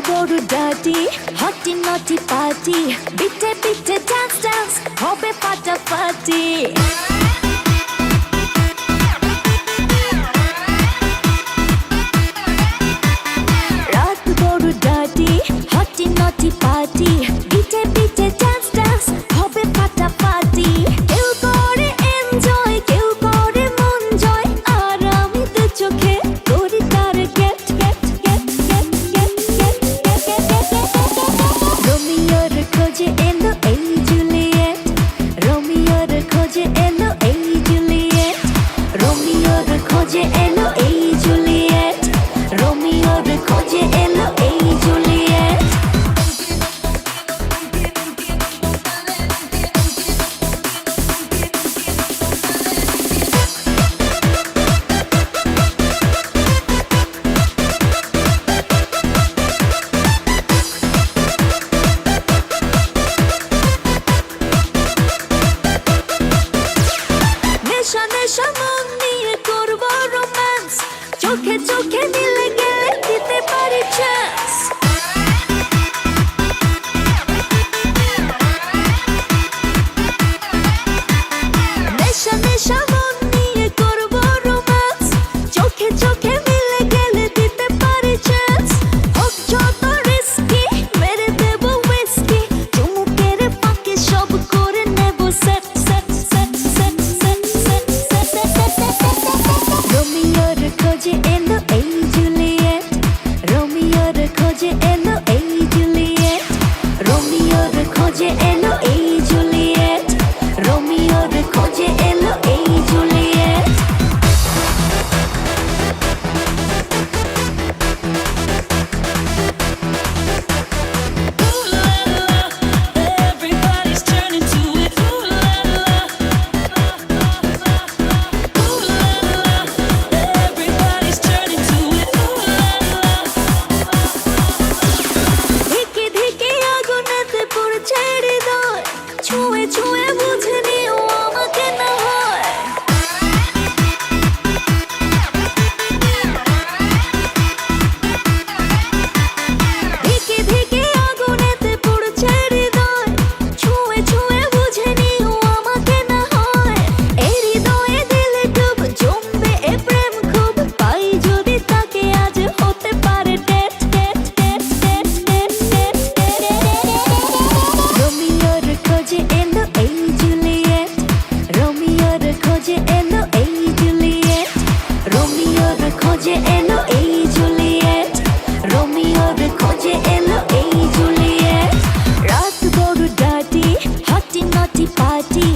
বড় ডাটি হটি নটি পার্টি বিটে বিটে ডান্স ডান্স হবে ফাটাফাটি রাত বড় ডাটি হটি নটি পার্টি বিটে বিটে ডান্স ডান্স হবে ফাটাফাটি কেউ করে এনজয় কেউ করে মন জয় আর আমি দু চোখে করি তার গেট গেট গেট গেট গেট গেট রোমিওর খোঁজে এলো এই জুলিয়েট রোমিওর খোঁজে এলো এই জুলিয়েট রোমিওর খোঁজে এলো এই জুলিয়েট রোমিওর খোঁজে এলো এই জুলিয়েট নেশা নেশা মন নিয়ে করবো রোম্যান্স চোখে চোখে মিলে গেলে দিতে পারি চান্স নেশা নেশা মন নিয়ে করবো রোম্যান্স চোখে চোখে মিলে গেলে দিতে পারি চান্স হোক যত রিস্কি মেরে দেবো হুইস্কি চুমুকের ফাঁকে সব করে নেবো set set set set set set set রোমিওর খোঁজে এলো এই জুলিয়েট রোমিওর খোঁজে এলো এই জুলিয়েট রোমিওর খোঁজে এলো এই জুলিয়েট রোমিওর খোঁজে এলো এই Juliet Everybody's turning to it. Ooh la la. Ooh la la. Everybody's turning to it. Ooh la la. ধিকে ধিকে আগুনেতে পড়ছে হৃদয় ছুঁয়ে ছুঁয়ে বুঝে নিও আমাকে না হয় ধিকে ধিকে আগুনেতে পড়ছে হৃদয় ছুঁয়ে ছুঁয়ে বুঝে নিও আমাকে না হয় এই হৃদয়ে দিলে ডুব জমবে এ প্রেম খুব পাই যদি তাকে আজ হতে পারে date date date date date date রোমিওর খোঁজে এলো এই জুলিয়েট রোমিওর খোঁজে এলো এই জুলিয়েট রোমিওর খোঁজে এলো এই জুলিয়েট রোমিওর খোঁজে এলো এই জুলিয়েট রাত বড় ডাটি হটি নটি পার্টি